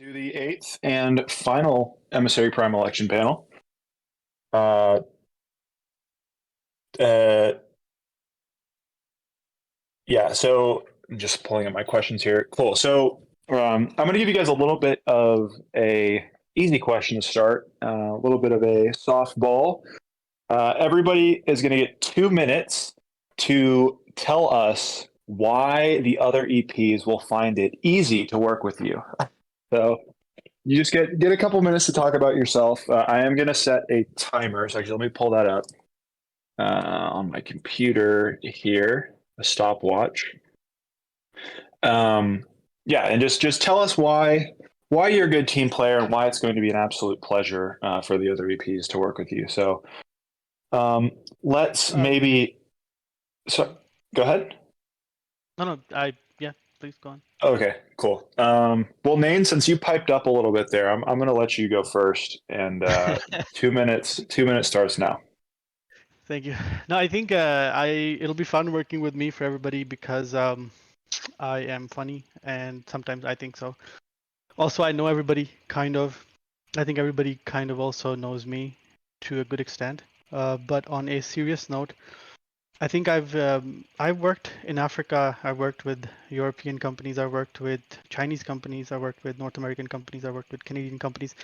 To the eighth and final emissary prime election panel. Uh, uh, yeah, so I'm just pulling up my questions here. Cool. So I'm going to give you guys a little bit of a easy question to start, a little bit of a softball. Everybody is going to get 2 minutes to tell us why the other EPs will find it easy to work with you. So you just get a couple minutes to talk about yourself. I am going to set a timer. So actually, let me pull that up on my computer here, a stopwatch. Yeah, and just tell us why you're a good team player and why it's going to be an absolute pleasure for the other EPs to work with you. So let's maybe. So go ahead. No, yeah, please go on. Okay, cool. Well, Nain, since you piped up a little bit there, I'm going to let you go first, and 2 minutes. 2 minutes starts now. Thank you. No, I think it'll be fun working with me for everybody because I am funny and sometimes I think so. Also, I know everybody kind of. I think everybody kind of also knows me to a good extent. But on a serious note, I think I've worked in Africa. I worked with European companies. I worked with Chinese companies. I worked with North American companies. I worked with Canadian companies.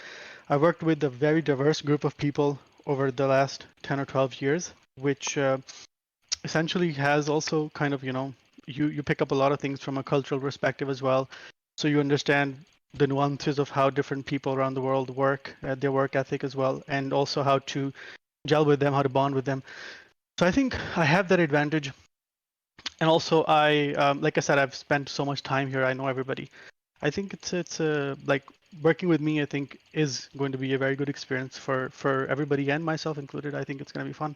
I worked with a very diverse group of people over the last 10 or 12 years, which essentially has also kind of, you pick up a lot of things from a cultural perspective as well. So you understand the nuances of how different people around the world work, their work ethic as well, and also how to gel with them, how to bond with them. So I think I have that advantage. And also, like I said, I've spent so much time here. I know everybody. I think it's like working with me. I think is going to be a very good experience for everybody and myself included. I think it's going to be fun.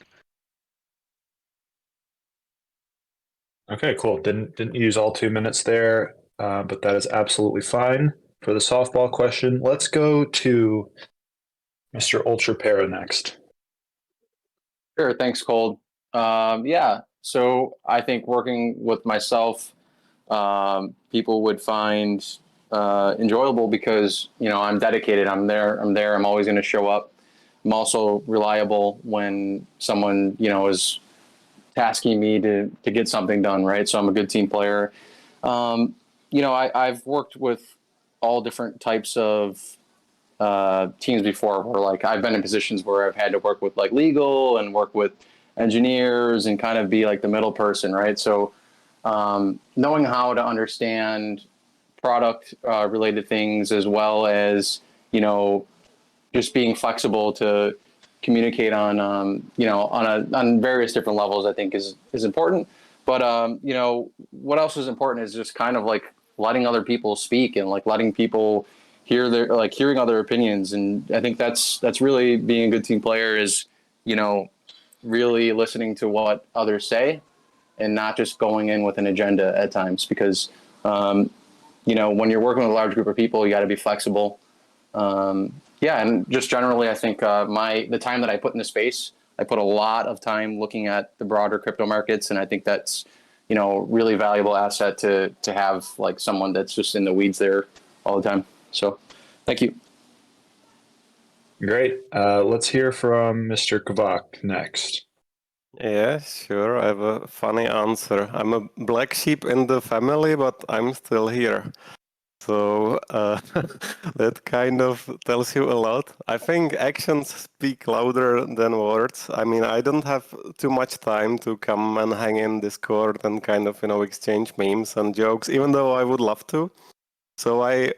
Okay, cool. Didn't use all 2 minutes there, but that is absolutely fine for the softball question. Let's go to Mr. Ultra Para next. Sure, thanks, Cold. Yeah, so I think working with myself, people would find enjoyable because I'm dedicated. I'm there. I'm always going to show up. I'm also reliable when someone is tasking me to get something done, right? So I'm a good team player. I've worked with all different types of teams before, where like I've been in positions where I've had to work with like legal and work with engineers and kind of be like the middle person, right? So knowing how to understand product related things, as well as just being flexible to communicate on on various different levels, I think is important. But what else is important is just kind of like letting other people speak and like letting people hear their like hearing other opinions. And I think that's really being a good team player is really listening to what others say and not just going in with an agenda at times, because when you're working with a large group of people, you got to be flexible. Yeah, and just generally, I think the time that I put in the space, I put a lot of time looking at the broader crypto markets, and I think that's really valuable asset to have like someone that's just in the weeds there all the time. So, thank you. Great. Let's hear from Mr. Kvak next. Yeah, sure. I have a funny answer. I'm a black sheep in the family, but I'm still here. So that kind of tells you a lot. I think actions speak louder than words. I mean, I don't have too much time to come and hang in Discord and kind of, exchange memes and jokes, even though I would love to. So I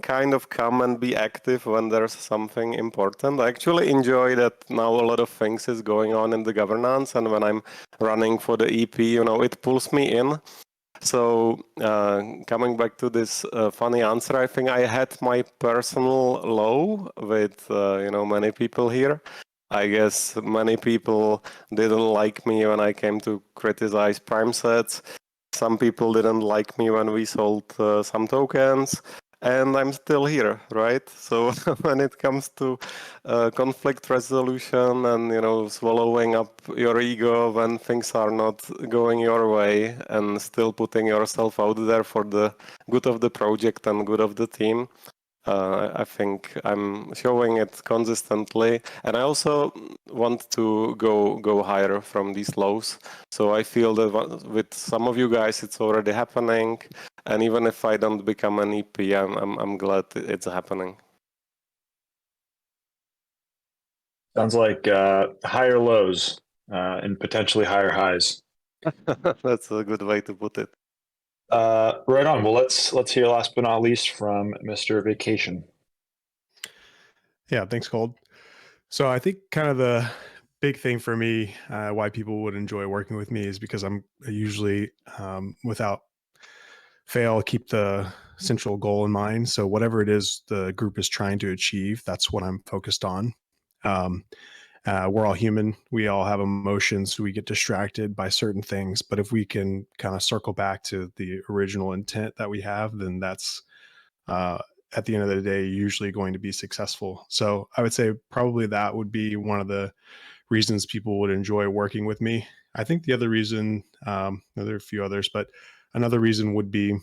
kind of come and be active when there's something important. I actually enjoy that now a lot of things is going on in the governance, and when I'm running for the EP, it pulls me in. So coming back to this funny answer, I think I had my personal low with many people here. I guess many people didn't like me when I came to criticize prime sets. Some people didn't like me when we sold some tokens. And I'm still here, right? So when it comes to conflict resolution and swallowing up your ego when things are not going your way and still putting yourself out there for the good of the project and good of the team, I think I'm showing it consistently, and I also want to go higher from these lows. So I feel that with some of you guys, it's already happening, and even if I don't become an EP, I'm glad it's happening. Sounds like higher lows and potentially higher highs. That's a good way to put it. Right on. Well, let's hear last but not least from Mr. Vacation. Yeah, thanks, Cold. So I think kind of the big thing for me, why people would enjoy working with me is because I'm usually, without fail, keep the central goal in mind. So whatever it is the group is trying to achieve, that's what I'm focused on. We're all human. We all have emotions. We get distracted by certain things. But if we can kind of circle back to the original intent that we have, then that's at the end of the day usually going to be successful. So I would say probably that would be one of the reasons people would enjoy working with me. I think the other reason, there are a few others, but another reason would be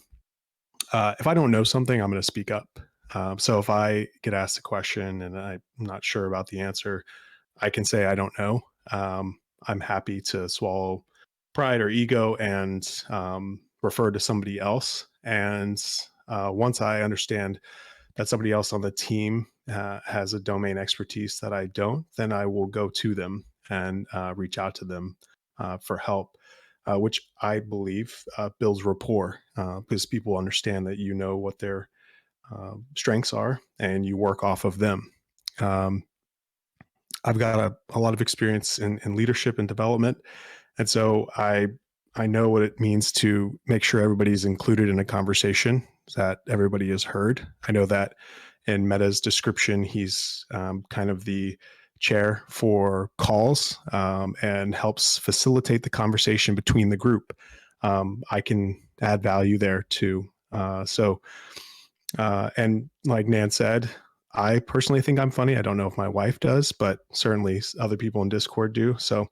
if I don't know something, I'm going to speak up. So if I get asked a question and I'm not sure about the answer, I can say I don't know. I'm happy to swallow pride or ego and refer to somebody else. And once I understand that somebody else on the team has a domain expertise that I don't, then I will go to them and reach out to them for help, which I believe builds rapport because people understand that you know what their strengths are and you work off of them. I've got a lot of experience in leadership and development. And so I know what it means to make sure everybody's included in a conversation, that everybody is heard. I know that in Meta's description, he's kind of the chair for calls and helps facilitate the conversation between the group. I can add value there too. And like Nan said, I personally think I'm funny. I don't know if my wife does, but certainly other people in Discord do. So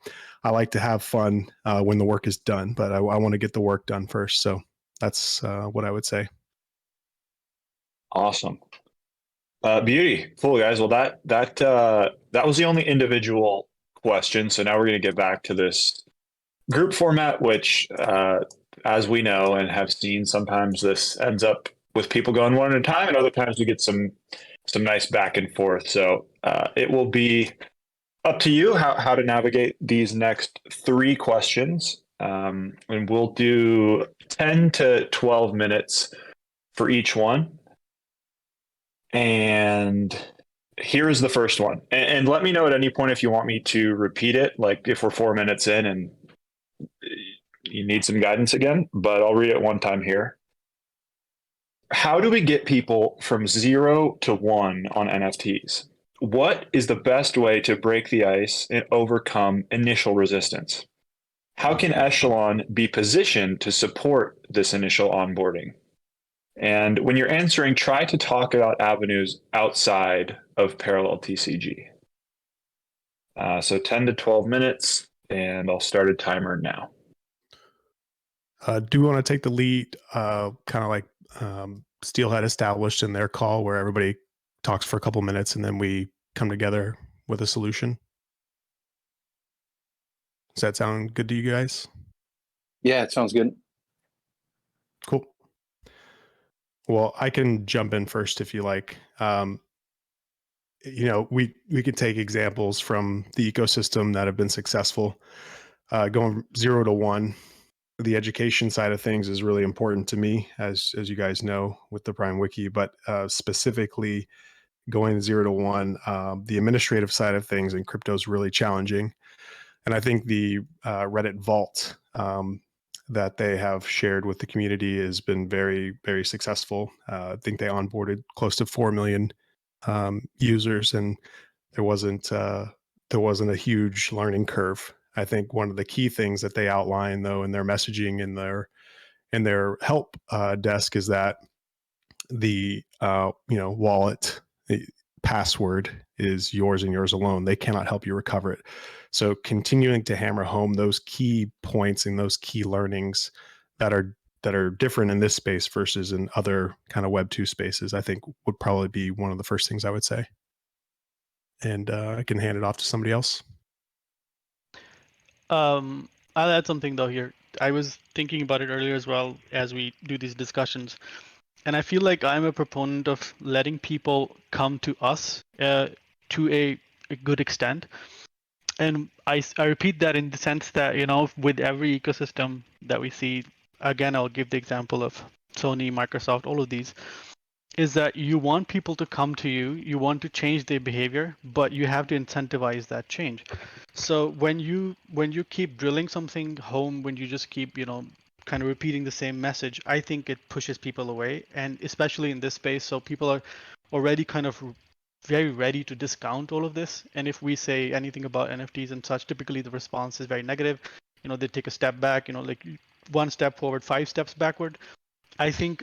I like to have fun when the work is done, but I want to get the work done first. So that's what I would say. Awesome. Beauty. Cool, guys. Well, that was the only individual question. So now we're going to get back to this group format, which, as we know and have seen, sometimes this ends up with people going one at a time, and other times we get some nice back and forth. So it will be up to you how to navigate these next three questions, and we'll do 10 to 12 minutes for each one. And here is the first one. And let me know at any point if you want me to repeat it, like if we're 4 minutes in and you need some guidance again, but I'll read it one time here. How do we get people from 0 to 1 on NFTs? What is the best way to break the ice and overcome initial resistance? How can Echelon be positioned to support this initial onboarding? And when you're answering, try to talk about avenues outside of parallel TCG. So 10 to 12 minutes, and I'll start a timer now. Do you want to take the lead, kind of like Steelhead established in their call where everybody talks for a couple minutes and then we come together with a solution? Does that sound good to you guys? Yeah, it sounds good. Cool. Well, I can jump in first if you like. We could take examples from the ecosystem that have been successful. Going 0 to 1, the education side of things is really important to me, as you guys know, with the Prime Wiki. But specifically, going 0 to 1, the administrative side of things in crypto is really challenging. And I think the Reddit Vault that they have shared with the community has been very, very successful. I think they onboarded close to 4 million users, and there wasn't a huge learning curve. I think one of the key things that they outline, though, in their messaging in their help desk is that the wallet password is yours and yours alone. They cannot help you recover it. So continuing to hammer home those key points and those key learnings that are that are different in this space versus in other kind of Web 2 spaces, I think would probably be one of the first things I would say. And I can hand it off to somebody else. I'll add something though here. I was thinking about it earlier as well as we do these discussions, and I feel like I'm a proponent of letting people come to us to a good extent. And I repeat that in the sense that, you know, with every ecosystem that we see, again, I'll give the example of Sony, Microsoft, all of these, is that you want people to come to you, you want to change their behavior, but you have to incentivize that change. So when you keep drilling something home, when you just keep, you know, kind of repeating the same message, I think it pushes people away, and especially in this space, so people are already kind of very ready to discount all of this. And if we say anything about NFTs and such, typically the response is very negative. You know, they take a step back, you know, like one step forward, 5 steps backward. I think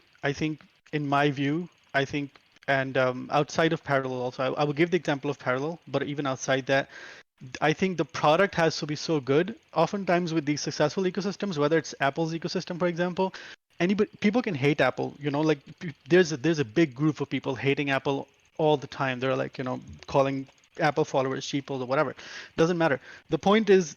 in my view, I think, and outside of Parallel also, I will give the example of Parallel, but even outside that, I think the product has to be so good. Oftentimes with these successful ecosystems, whether it's Apple's ecosystem, for example, people can hate Apple. You know, like there's a big group of people hating Apple all the time. They're like, you know, calling Apple followers sheeple or whatever. Doesn't matter. The point is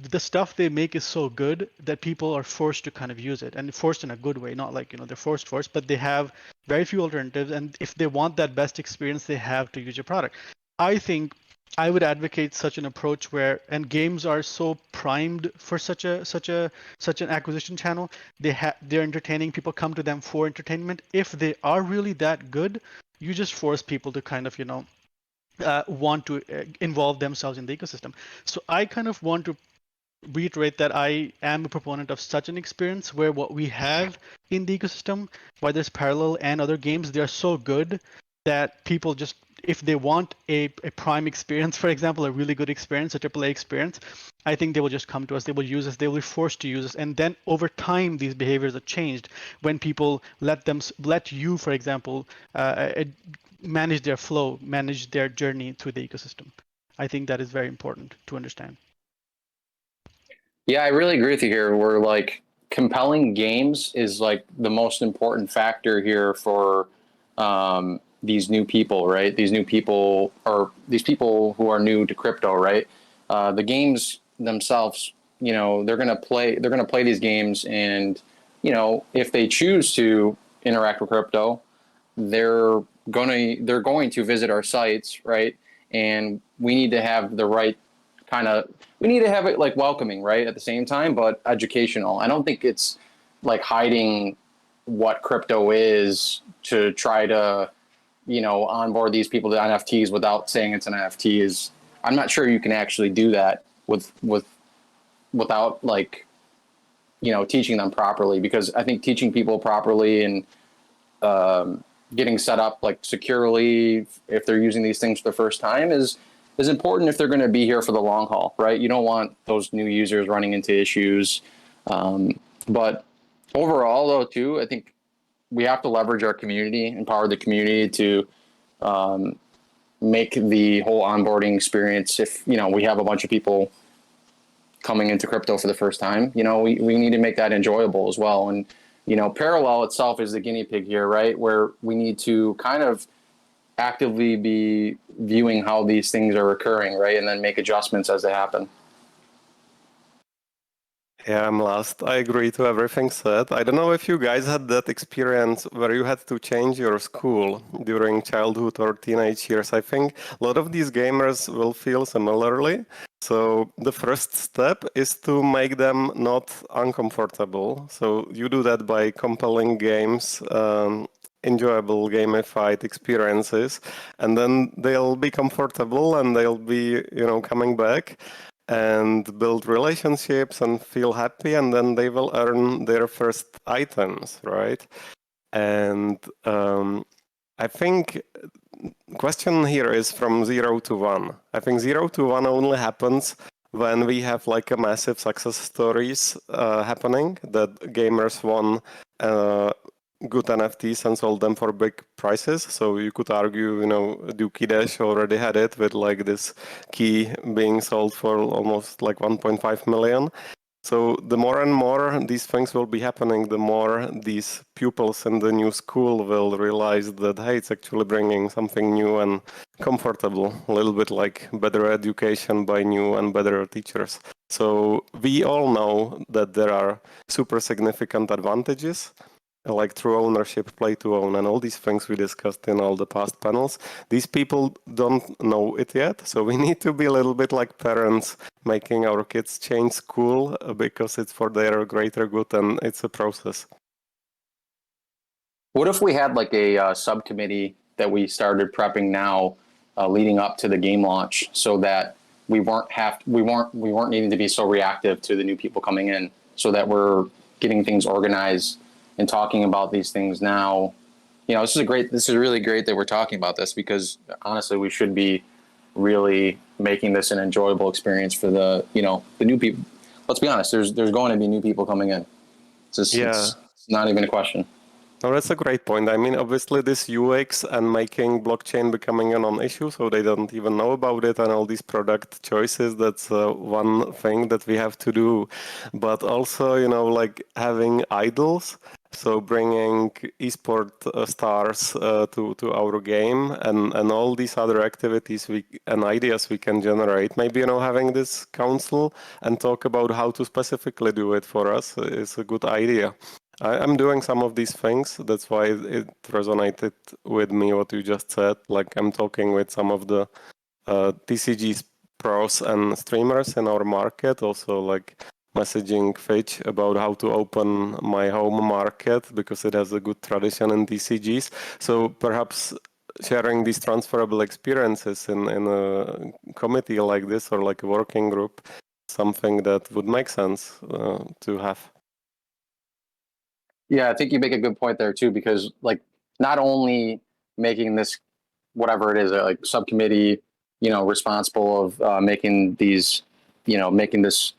the stuff they make is so good that people are forced to kind of use it, and forced in a good way, not like, you know, they're forced, but they have very few alternatives, and if they want that best experience, they have to use your product. I think I would advocate such an approach where, and games are so primed for such an acquisition channel. They're entertaining. People come to them for entertainment. If they are really that good, you just force people to kind of, you know, want to involve themselves in the ecosystem. So I kind of want to reiterate that I am a proponent of such an experience where what we have in the ecosystem, whether it's Parallel and other games, they're so good that people just, if they want a prime experience, for example, a really good experience, a AAA experience, I think they will just come to us, they will use us, they will be forced to use us. And then over time, these behaviors are changed when people let you, for example, manage their flow, manage their journey through the ecosystem. I think that is very important to understand. Yeah, I really agree with you here. Where like compelling games is like the most important factor here for these new people, right? These new people, or these people who are new to crypto, right? The games themselves, you know, they're gonna play these games, and you know, if they choose to interact with crypto, they're going to visit our sites, right? And we need to have the right we need to have it like welcoming, right, at the same time, but educational. I don't think it's like hiding what crypto is to try to, you know, onboard these people to NFTs without saying it's an NFT. Is I'm not sure you can actually do that without like, you know, teaching them properly, because I think teaching people properly and getting set up like securely if they're using these things for the first time is important if they're going to be here for the long haul, right? You don't want those new users running into issues. But overall, though, too, I think we have to leverage our community, empower the community to make the whole onboarding experience. If, you know, we have a bunch of people coming into crypto for the first time, you know, we need to make that enjoyable as well. And, you know, Parallel itself is the guinea pig here, right? Where we need to kind of actively be viewing how these things are occurring, right? And then make adjustments as they happen. Yeah, I'm lost. I agree to everything said. I don't know if you guys had that experience where you had to change your school during childhood or teenage years. I think a lot of these gamers will feel similarly. So the first step is to make them not uncomfortable. So you do that by compelling games, enjoyable gamified experiences, and then they'll be comfortable and they'll be, you know, coming back and build relationships and feel happy, and then they will earn their first items, right? And I think question here is from 0 to 1. I think 0 to 1 only happens when we have like a massive success stories happening, that gamers won good NFTs and sold them for big prices. So you could argue, you know, Dookie Dash already had it with like this key being sold for almost like 1.5 million. So the more and more these things will be happening, the more these pupils in the new school will realize that, hey, it's actually bringing something new and comfortable, a little bit like better education by new and better teachers. So we all know that there are super significant advantages, like true ownership, play to own, and all these things we discussed in all the past panels. These people don't know it yet, so we need to be a little bit like parents, making our kids change school because it's for their greater good and it's a process. What if we had like a subcommittee that we started prepping now, leading up to the game launch, so that we weren't needing to be so reactive to the new people coming in, so that we're getting things organized and talking about these things now. You know, this is really great that we're talking about this, because honestly, we should be really making this an enjoyable experience for the new people. Let's be honest, there's going to be new people coming in. It's not even a question. No, that's a great point. I mean, obviously, this UX and making blockchain becoming a non-issue, so they don't even know about it, and all these product choices, that's one thing that we have to do. But also, like having idols, so bringing esport stars to our game, and all these other activities and ideas we can generate. Maybe, having this council and talk about how to specifically do it for us is a good idea. I'm doing some of these things. That's why it resonated with me what you just said. Like, I'm talking with some of the TCG pros and streamers in our market. Also, like messaging Fitch about how to open my home market, because it has a good tradition in TCGs. So perhaps sharing these transferable experiences in a committee like this, or like a working group, something that would make sense to have. Yeah, I think you make a good point there too, because like not only making this, whatever it is, like subcommittee, responsible of making these, making this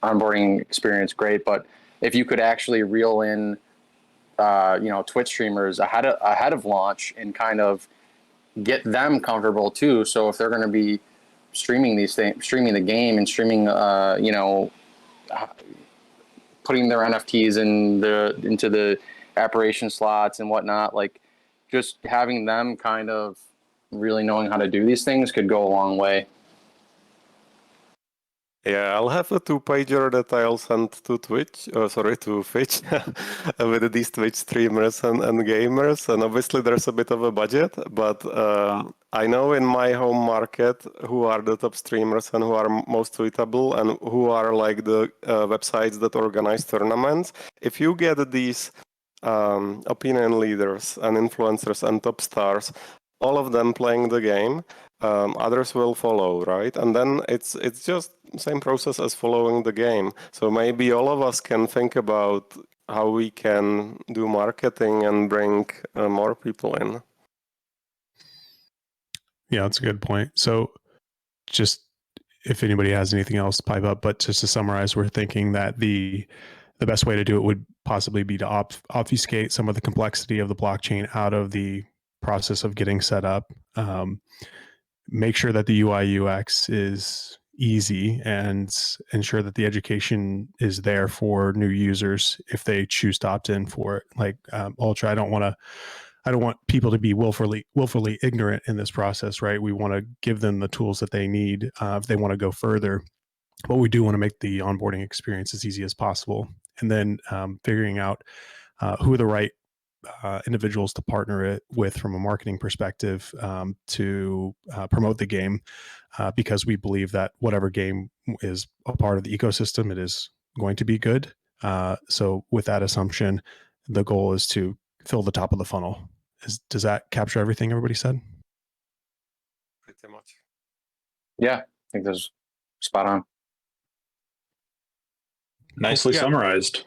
onboarding experience great, but if you could actually reel in, Twitch streamers ahead of launch and kind of get them comfortable too. So if they're going to be streaming these things, streaming the game and streaming, putting their NFTs into the operation slots and whatnot, like just having them kind of really knowing how to do these things could go a long way. Yeah, I'll have a 2-pager that I'll send to to Fitch, with these Twitch streamers and gamers. And obviously there's a bit of a budget, but I know in my home market who are the top streamers and who are most suitable and who are like the websites that organize tournaments. If you get these opinion leaders and influencers and top stars, all of them playing the game, others will follow, right? And then it's just same process as following the game. So maybe all of us can think about how we can do marketing and bring more people in. Yeah, that's a good point. So just if anybody has anything else, pipe up. But just to summarize, we're thinking that the best way to do it would possibly be to obfuscate some of the complexity of the blockchain out of the process of getting set up. Make sure that the UI UX is easy, and ensure that the education is there for new users if they choose to opt in for it. Like Ultra, I don't want people to be willfully ignorant in this process, right? We want to give them the tools that they need if they want to go further, but we do want to make the onboarding experience as easy as possible. And then figuring out who are the right individuals to partner it with from a marketing perspective to promote the game, because we believe that whatever game is a part of the ecosystem, it is going to be good. So with that assumption, the goal is to fill the top of the funnel. Does that capture everything everybody said? Pretty much. Yeah, I think that's spot on. Nicely summarized.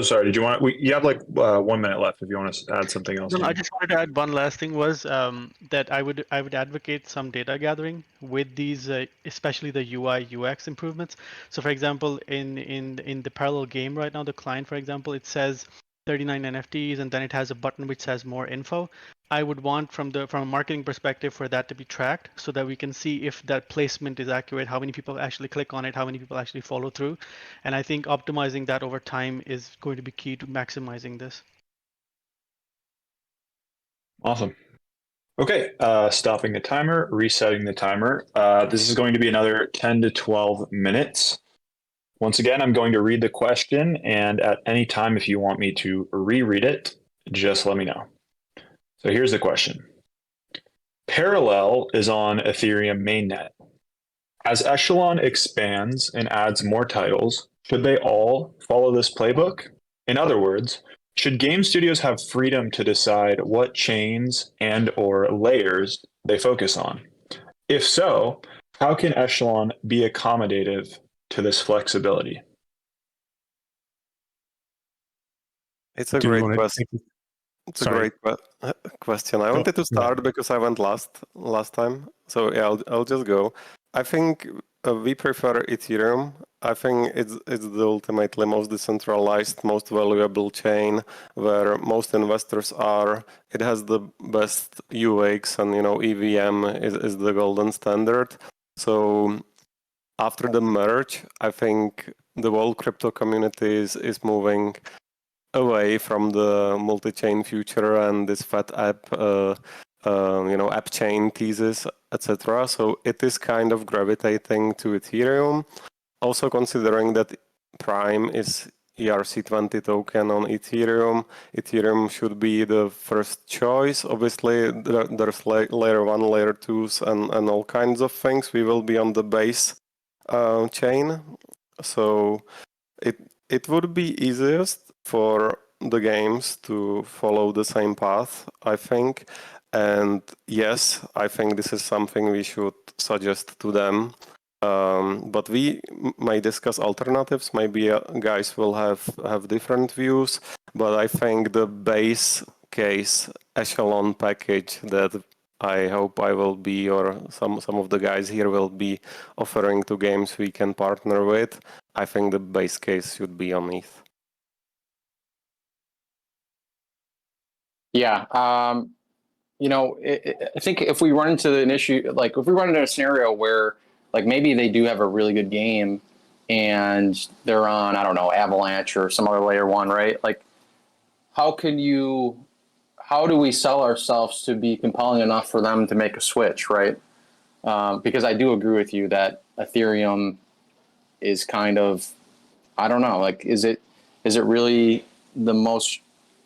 Sorry, did you want? You have like 1 minute left if you want to add something else. No, I just wanted to add one last thing was that I would advocate some data gathering with these, especially the UI UX improvements. So, for example, in the parallel game right now, the client, for example, it says 39 NFTs, and then it has a button which says more info. I would want from a marketing perspective for that to be tracked so that we can see if that placement is accurate, how many people actually click on it, how many people actually follow through. And I think optimizing that over time is going to be key to maximizing this. Awesome. Okay, stopping the timer, resetting the timer. This is going to be another 10 to 12 minutes. Once again, I'm going to read the question, and at any time, if you want me to reread it, just let me know. So here's the question. Parallel is on Ethereum mainnet. As Echelon expands and adds more titles, should they all follow this playbook? In other words, should game studios have freedom to decide what chains and or layers they focus on? If so, how can Echelon be accommodative to this flexibility? It's a Do you great want question. to? It's a Sorry. great question. I Go- wanted to go ahead. start because I went last time. So yeah, I'll just go. I think we prefer Ethereum. I think it's the ultimately most decentralized, most valuable chain where most investors are. It has the best UX, and EVM is the golden standard. So after the merge, I think the whole crypto community is moving away from the multi-chain future and this fat app, app chain thesis, etc. So it is kind of gravitating to Ethereum. Also considering that Prime is ERC20 token on Ethereum, Ethereum should be the first choice. Obviously, there's layer 1, layer 2s, and all kinds of things. We will be on the base chain. So it would be easiest for the games to follow the same path, I think. And yes, I think this is something we should suggest to them. But we may discuss alternatives. Maybe guys will have different views. But I think the base case Echelon package that I hope I will be, or some of the guys here will be offering to games we can partner with, I think the base case should be on ETH. Yeah. I think if we run into an issue, like if we run into a scenario where like maybe they do have a really good game and they're on, I don't know, Avalanche or some other layer 1, right? Like how do we sell ourselves to be compelling enough for them to make a switch, right? Because I do agree with you that Ethereum is kind of, I don't know, like is it really the most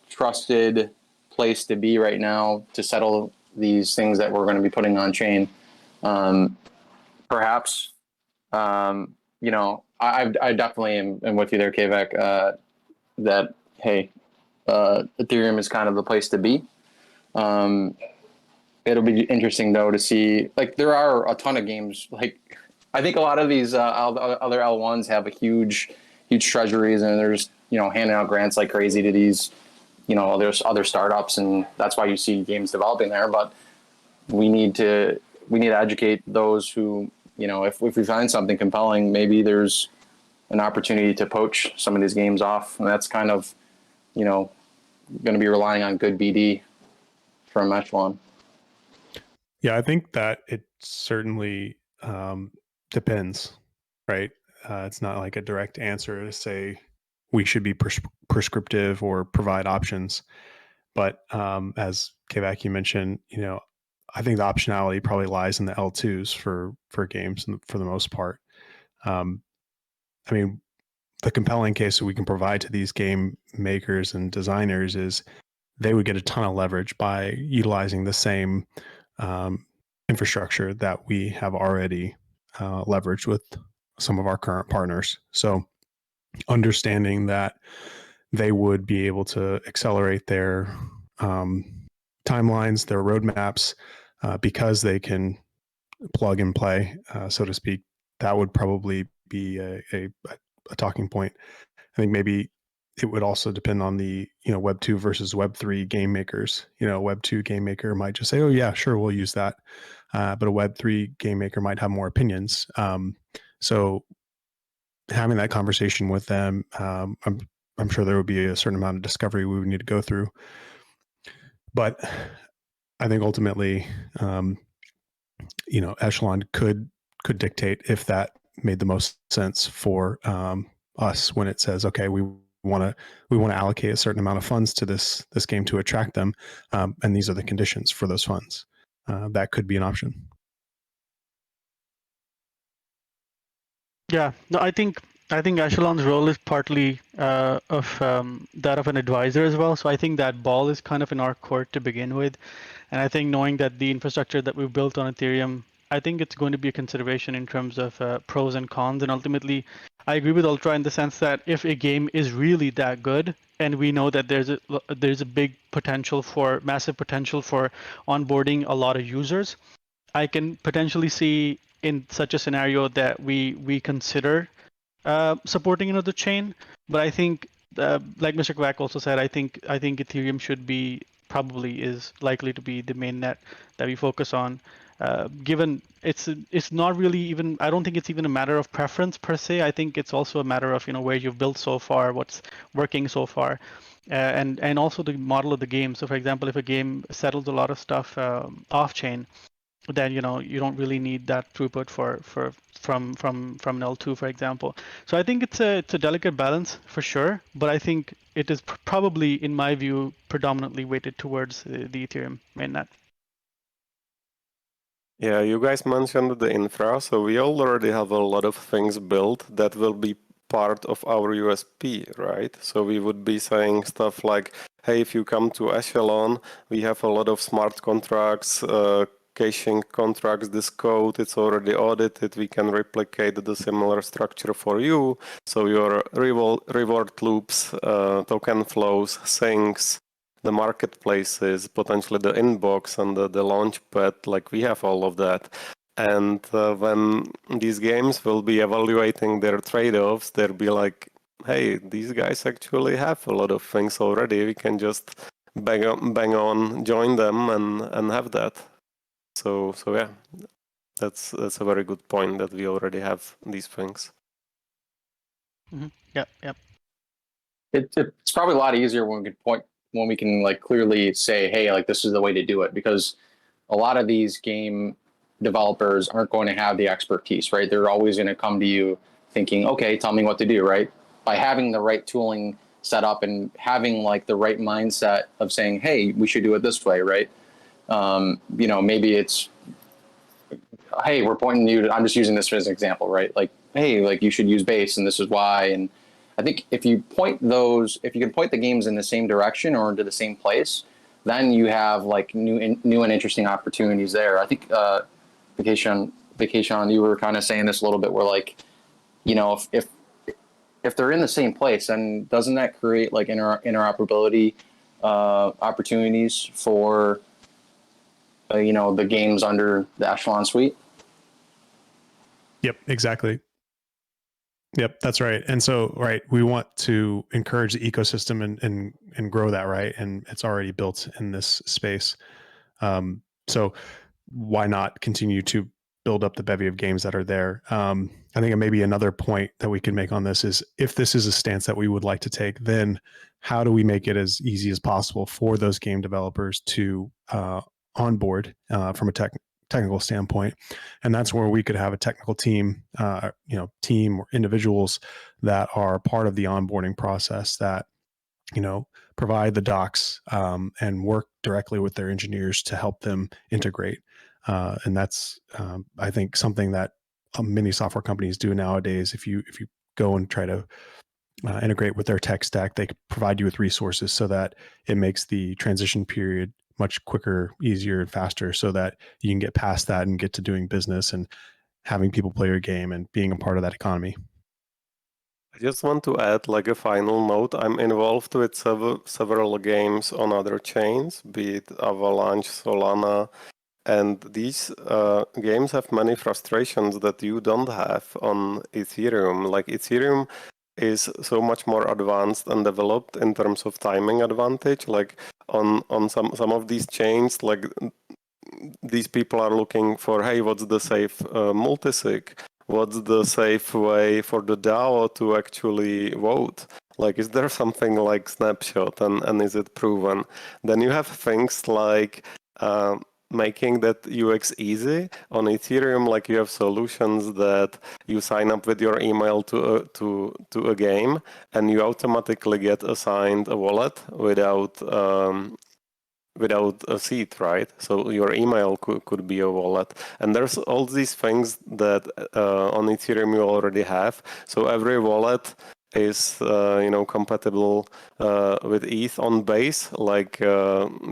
trusted place to be right now to settle these things that we're going to be putting on chain? Perhaps, I definitely am with you there, Kvek, that, hey, Ethereum is kind of the place to be. It'll be interesting though to see, like there are a ton of games, like I think a lot of these other L1s have a huge treasuries, and they're just handing out grants like crazy to these there's other startups, and that's why you see games developing there. But we need to educate those who if we find something compelling, maybe there's an opportunity to poach some of these games off, and that's kind of going to be relying on good BD from Echelon. Yeah, I think that it certainly depends, right? It's not like a direct answer to say we should be prescriptive or provide options. But as Kvak mentioned, I think the optionality probably lies in the L2s for games for the most part. I mean, the compelling case that we can provide to these game makers and designers is they would get a ton of leverage by utilizing the same infrastructure that we have already leveraged with some of our current partners. So understanding that they would be able to accelerate their timelines, their roadmaps, because they can plug and play, so to speak, that would probably be a talking point. I think maybe it would also depend on the Web 2 versus Web 3 game makers. Web 2 game maker might just say, oh yeah, sure, we'll use that. But a Web 3 game maker might have more opinions. So having that conversation with them, I'm sure there would be a certain amount of discovery we would need to go through. But I think ultimately, Echelon could dictate if that made the most sense for us when it says, okay, we want to allocate a certain amount of funds to this game to attract them, and these are the conditions for those funds. That could be an option. Yeah, no, I think Echelon's role is partly of that of an advisor as well. So I think that ball is kind of in our court to begin with, and I think knowing that the infrastructure that we've built on Ethereum, I think it's going to be a consideration in terms of pros and cons. And ultimately, I agree with Ultra in the sense that if a game is really that good, and we know that there's a big potential for massive potential for onboarding a lot of users, I can potentially see in such a scenario that we consider supporting another chain. But I think, like Mr. Quack also said, I think Ethereum should be probably is likely to be the main net that we focus on. Given it's not really even, I don't think it's even a matter of preference per se. I think it's also a matter of where you've built so far, what's working so far, and also the model of the game. So for example, if a game settles a lot of stuff off chain, then you don't really need that throughput from an L2, for example. So I think it's a delicate balance for sure, but I think it is probably, in my view, predominantly weighted towards the Ethereum mainnet. Yeah, you guys mentioned the infra, so we already have a lot of things built that will be part of our USP, right? So we would be saying stuff like, hey, if you come to Echelon, we have a lot of smart contracts, caching contracts, this code, it's already audited, we can replicate the similar structure for you. So your reward loops, token flows, sinks, the marketplaces, potentially the inbox and the launch pad, like we have all of that. And when these games will be evaluating their trade-offs, they'll be like, hey, these guys actually have a lot of things already. We can just bang on, join them and have that. So yeah, that's a very good point that we already have these things. Mm-hmm. Yep. It's probably a lot easier when we can like clearly say, hey, like this is the way to do it, because a lot of these game developers aren't going to have the expertise, right? They're always going to come to you thinking, okay, tell me what to do, right? By having the right tooling set up and having like the right mindset of saying, hey, we should do it this way, right? Maybe it's, hey, we're pointing you to, I'm just using this as an example, right? Like, hey, like you should use base and this is why. And I think if you can point the games in the same direction or into the same place, then you have like new and interesting opportunities there. I think Vacation, you were kind of saying this a little bit, where like, if they're in the same place, then doesn't that create like interoperability opportunities for the games under the Echelon suite? Yep, exactly. Yep, that's right. And so, right, we want to encourage the ecosystem and grow that, right? And it's already built in this space. So why not continue to build up the bevy of games that are there? I think maybe another point that we can make on this is, if this is a stance that we would like to take, then how do we make it as easy as possible for those game developers to onboard from a technical standpoint? And that's where we could have a technical team, team or individuals that are part of the onboarding process that provide the docs and work directly with their engineers to help them integrate. And that's, I think, something that many software companies do nowadays. If you go and try to integrate with their tech stack, they provide you with resources so that it makes the transition period much quicker, easier, and faster, so that you can get past that and get to doing business and having people play your game and being a part of that economy. I just want to add like a final note. I'm involved with several games on other chains, be it Avalanche, Solana, and these games have many frustrations that you don't have on Ethereum. Like Ethereum is so much more advanced and developed in terms of timing advantage. Like on some of these chains, like these people are looking for, hey, what's the safe multisig? What's the safe way for the DAO to actually vote? Like, is there something like snapshot and is it proven? Then you have things like making that UX easy. On Ethereum, like you have solutions that you sign up with your email to a game, and you automatically get assigned a wallet without a seat, right? So your email could be a wallet. And there's all these things that on Ethereum you already have. So every wallet is compatible with ETH on base, like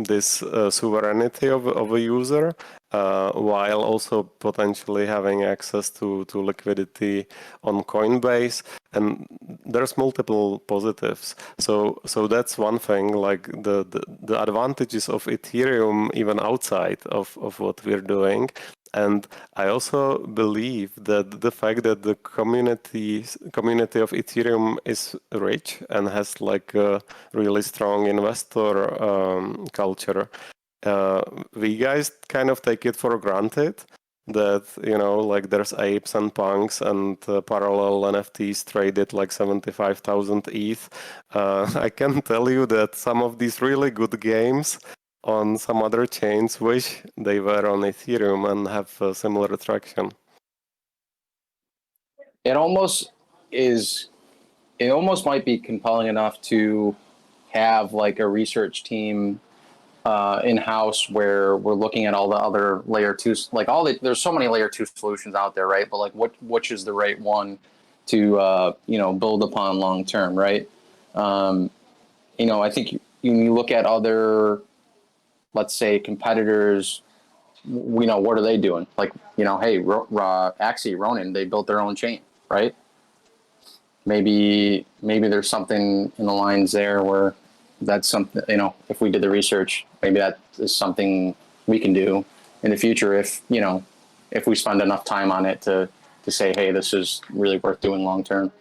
this sovereignty of a user, while also potentially having access to liquidity on Coinbase. And there's multiple positives. So that's one thing, like the advantages of Ethereum even outside of what we're doing. And I also believe that the fact that the community of Ethereum is rich and has like a really strong investor culture, we guys kind of take it for granted that, like there's apes and punks and parallel NFTs traded like 75,000 ETH. I can tell you that some of these really good games on some other chains wish they were on Ethereum and have a similar attraction. It almost might be compelling enough to have like a research team in-house where we're looking at all the other layer 2s, like there's so many layer 2 solutions out there, right? But like which is the right one to build upon long term, right? I think when you look at other, let's say, competitors, what are they doing? Like, hey, Axie, Ronin, they built their own chain, right? Maybe there's something in the lines there where that's something, if we did the research, maybe that is something we can do in the future if we spend enough time on it to say, hey, this is really worth doing long term.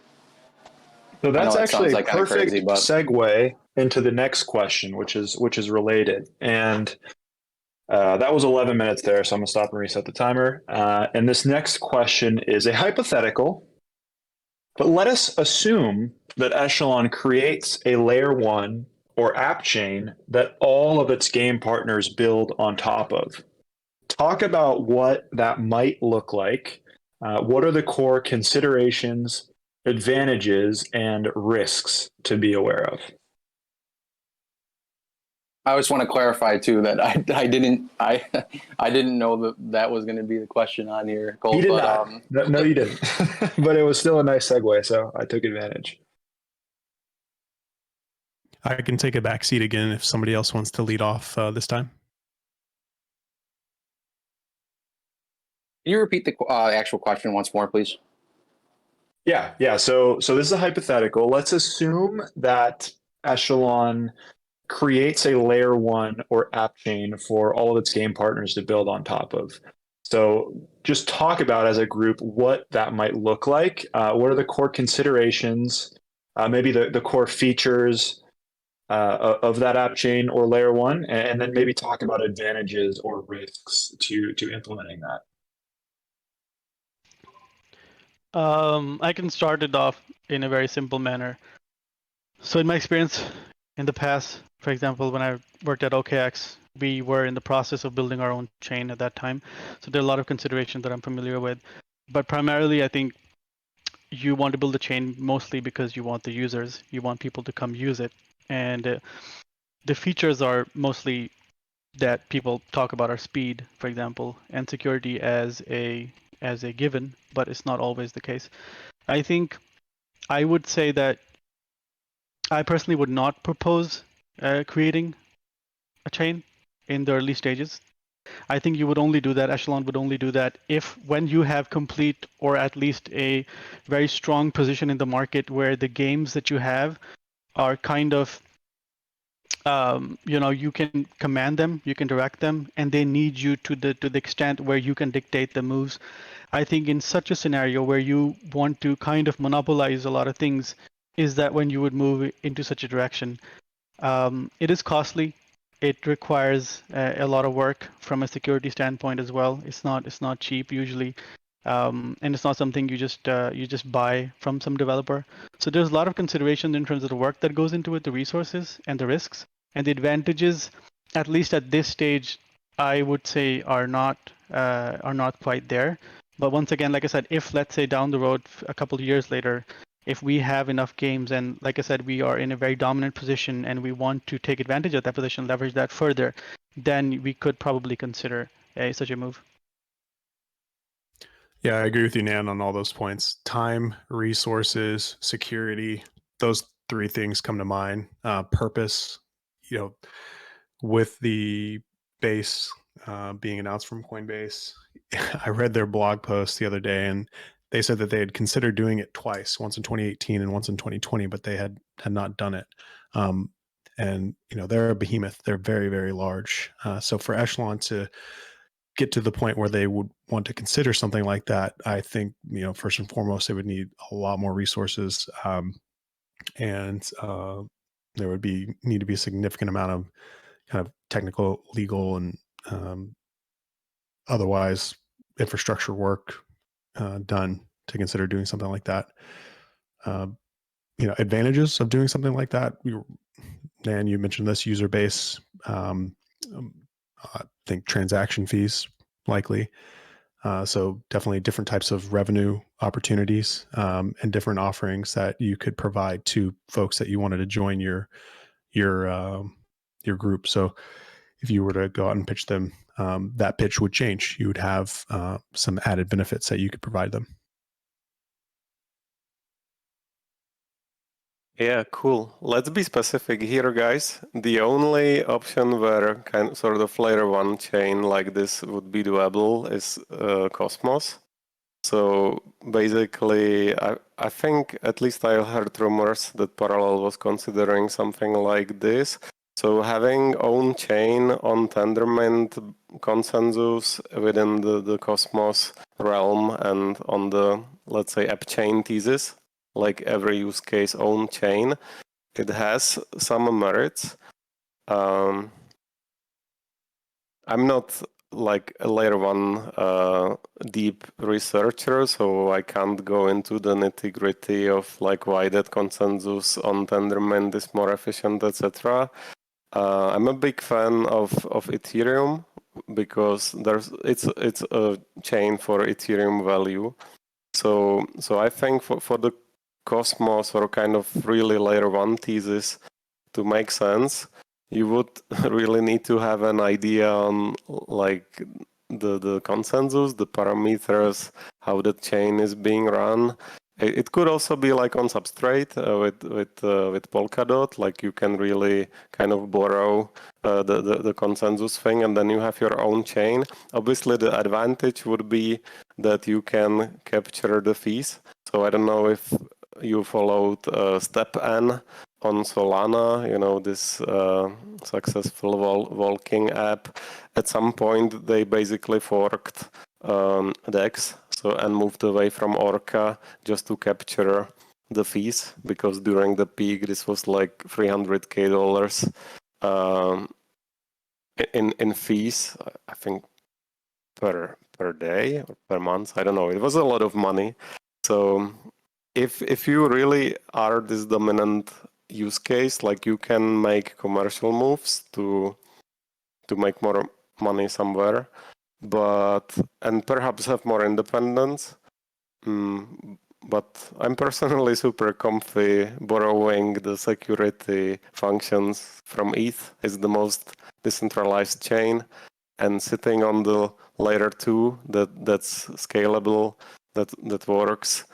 So that's actually a like perfect crazy, but segue into the next question, which is related. And that was 11 minutes there, so I'm going to stop and reset the timer. And this next question is a hypothetical, but let us assume that Echelon creates a layer 1 or app chain that all of its game partners build on top of. Talk about what that might look like. What are the core considerations, advantages, and risks to be aware of? I just want to clarify too that I didn't know that was going to be the question on here, Cole. You did not. No, you didn't. But it was still a nice segue, so I took advantage. I can take a back seat again if somebody else wants to lead off this time. Can you repeat the actual question once more, please? Yeah. So this is a hypothetical. Let's assume that Echelon creates a layer 1 or app chain for all of its game partners to build on top of. So just talk about as a group what that might look like. What are the core considerations, maybe the core features of that app chain or layer 1, and then maybe talk about advantages or risks to implementing that. I can start it off in a very simple manner. So in my experience in the past, for example, when I worked at OKX, we were in the process of building our own chain at that time. So there are a lot of considerations that I'm familiar with. But primarily, I think you want to build a chain mostly because you want the users, you want people to come use it. And the features are mostly that people talk about are speed, for example, and security as a given, but it's not always the case. I think I would say that I personally would not propose creating a chain in the early stages. I think you would only do that, Echelon would only do that if when you have complete or at least a very strong position in the market where the games that you have are kind of, you can command them, you can direct them, and they need you to the extent where you can dictate the moves. I think in such a scenario where you want to kind of monopolize a lot of things, is that when you would move into such a direction. It is costly. It requires a lot of work from a security standpoint as well. It's not cheap usually, and it's not something you just buy from some developer. So there's a lot of consideration in terms of the work that goes into it, the resources and the risks, and the advantages. At least at this stage, I would say are not quite there. But once again, like I said, if let's say down the road, a couple of years later, if we have enough games and like I said, we are in a very dominant position and we want to take advantage of that position, leverage that further, then we could probably consider such a move. Yeah, I agree with you, Nan, on all those points. Time, resources, security, those three things come to mind. Purpose, you know, with the base being announced from Coinbase, I read their blog post the other day, and they said that they had considered doing it twice, once in 2018 and once in 2020, but they had not done it. And they're a behemoth; they're very, very large. So for Echelon to get to the point where they would want to consider something like that, I think first and foremost they would need a lot more resources, and there would need to be a significant amount of kind of technical, legal, and otherwise infrastructure work done to consider doing something like that. Advantages of doing something like that. Dan, you mentioned this user base. I think transaction fees likely. So definitely different types of revenue opportunities and different offerings that you could provide to folks that you wanted to join your group. So if you were to go out and pitch them, that pitch would change. You would have some added benefits that you could provide them. Yeah, cool. Let's be specific here, guys. The only option where sort of layer one chain like this would be doable is Cosmos. So basically, I think at least I heard rumors that Parallel was considering something like this. So having own chain on Tendermint consensus within the Cosmos realm and on the, let's say, app chain thesis, like every use case own chain, it has some merits. I'm not like a layer one deep researcher, so I can't go into the nitty-gritty of like why that consensus on Tendermint is more efficient, etc. I'm a big fan of Ethereum because it's a chain for Ethereum value. So I think for the Cosmos or kind of really layer one thesis to make sense, you would really need to have an idea on like the consensus, the parameters, how the chain is being run. It could also be like on Substrate with Polkadot, like you can really kind of borrow the consensus thing, and then you have your own chain. Obviously, the advantage would be that you can capture the fees. So I don't know if you followed Step N on Solana, this successful walking app. At some point, they basically forked DEX and moved away from Orca just to capture the fees, because during the peak, this was like $300K in fees, I think, per day or per month. I don't know. It was a lot of money. So if you really are this dominant use case, like you can make commercial moves to make more money somewhere, and perhaps have more independence. But I'm personally super comfy borrowing the security functions from ETH. It's the most decentralized chain, and sitting on the layer 2 that's scalable, that works.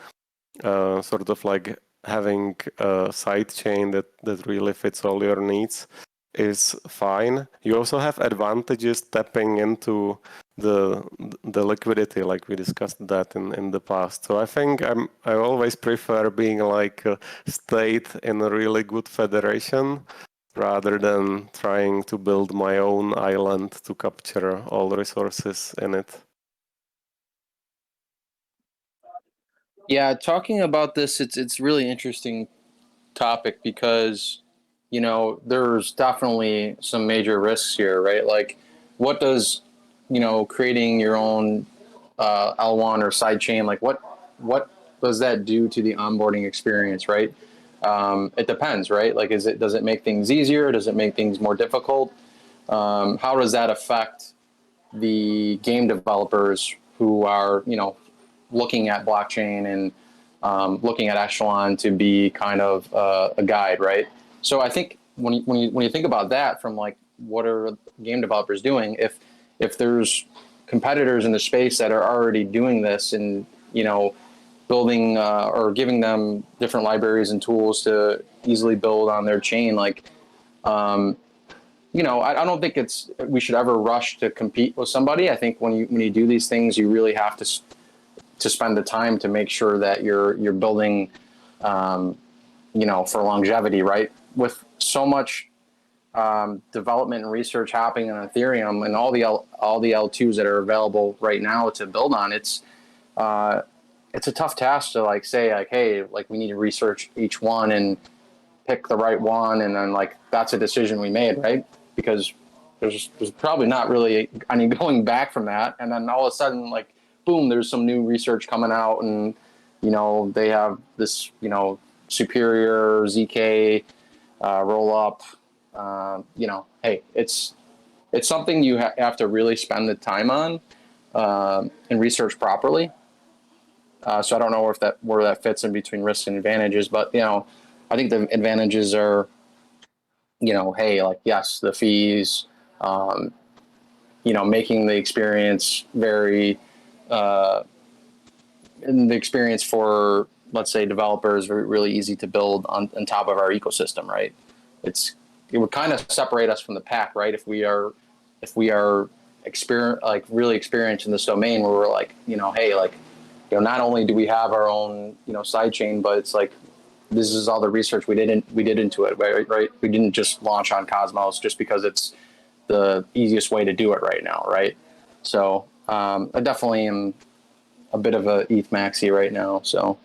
Sort of like having a side chain that really fits all your needs is fine. You also have advantages tapping into the liquidity, like we discussed that in the past. So I think I always prefer being like a state in a really good federation rather than trying to build my own island to capture all the resources in it. Yeah, talking about this, it's really interesting topic because there's definitely some major risks here, right? Like, what does creating your own L1 or sidechain, like what does that do to the onboarding experience, right? It depends, right? Like, does it make things easier? Does it make things more difficult? How does that affect the game developers who are, looking at blockchain and looking at Echelon to be kind of a guide, right? So I think when you think about that from like what are game developers doing, if there's competitors in the space that are already doing this and building or giving them different libraries and tools to easily build on their chain, like I don't think we should ever rush to compete with somebody. I think when you do these things, you really have to spend the time to make sure that you're building, for longevity, right? With so much development and research happening on Ethereum and all the L2s that are available right now to build on, it's a tough task to say hey, we need to research each one and pick the right one, and then that's a decision we made, right? Because there's probably not really any going back from that, and then all of a sudden boom, there's some new research coming out, and they have this superior ZK roll up. Hey, it's something you have to really spend the time on and research properly. So I don't know where that fits in between risks and advantages, but I think the advantages are, hey, yes, the fees, making the experience very, and the experience for, let's say, developers really easy to build on top of our ecosystem, right? It would kind of separate us from the pack, right? If we are really experienced in this domain, where we're hey, not only do we have our own, side chain, but it's this is all the research we did into it, right? We didn't just launch on Cosmos just because it's the easiest way to do it right now, right? So I definitely am a bit of a ETH maxi right now, so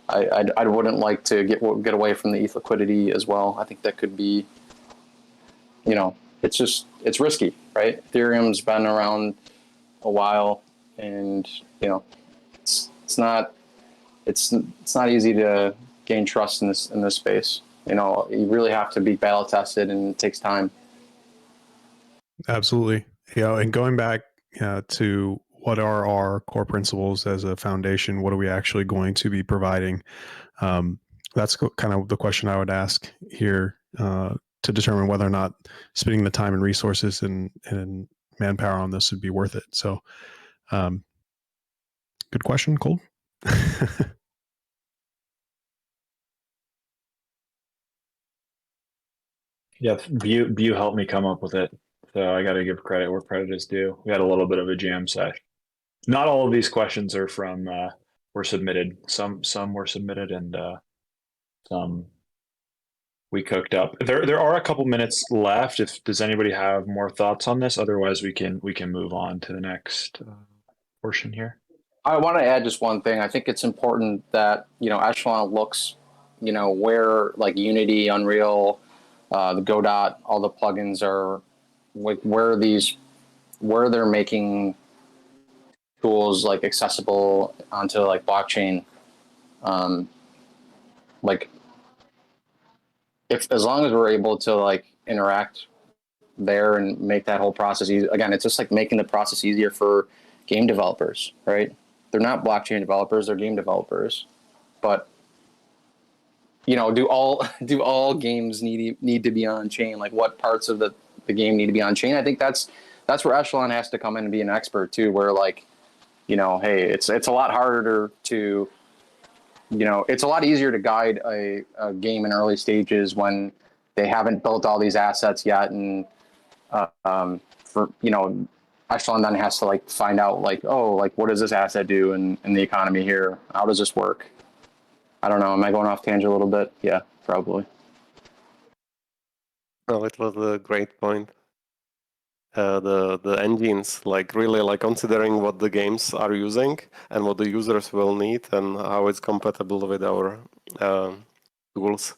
I wouldn't like to get away from the ETH liquidity as well. I think that could be, it's risky, right? Ethereum's been around a while, and it's not easy to gain trust in this space. You really have to be battle tested, and it takes time. Absolutely. And going back to what are our core principles as a foundation, what are we actually going to be providing? That's kind of the question I would ask here to determine whether or not spending the time and resources and manpower on this would be worth it. So good question, Cole. Yeah, View helped me come up with it, so I got to give credit where credit is due. We had a little bit of a jam session. Not all of these questions are from were submitted. Some were submitted, and some we cooked up. There are a couple minutes left. Does anybody have more thoughts on this? Otherwise, we can move on to the next portion here. I want to add just one thing. I think it's important that Echelon looks, where Unity, Unreal, the Godot, all the plugins are, where they're making tools accessible onto blockchain. If as long as we're able to interact there and make that whole process easy. Again, it's just making the process easier for game developers, right? They're not blockchain developers, they're game developers. But do all games need to be on chain? What parts of the game need to be on chain? I think that's where Echelon has to come in and be an expert too, where hey, it's a lot harder to it's a lot easier to guide a game in early stages when they haven't built all these assets yet, and for Echelon then has to find out what does this asset do in the economy here? How does this work? I don't know. Am I going off tangent a little bit? Yeah, probably. No, it was a great point. The engines, really considering what the games are using and what the users will need and how it's compatible with our tools.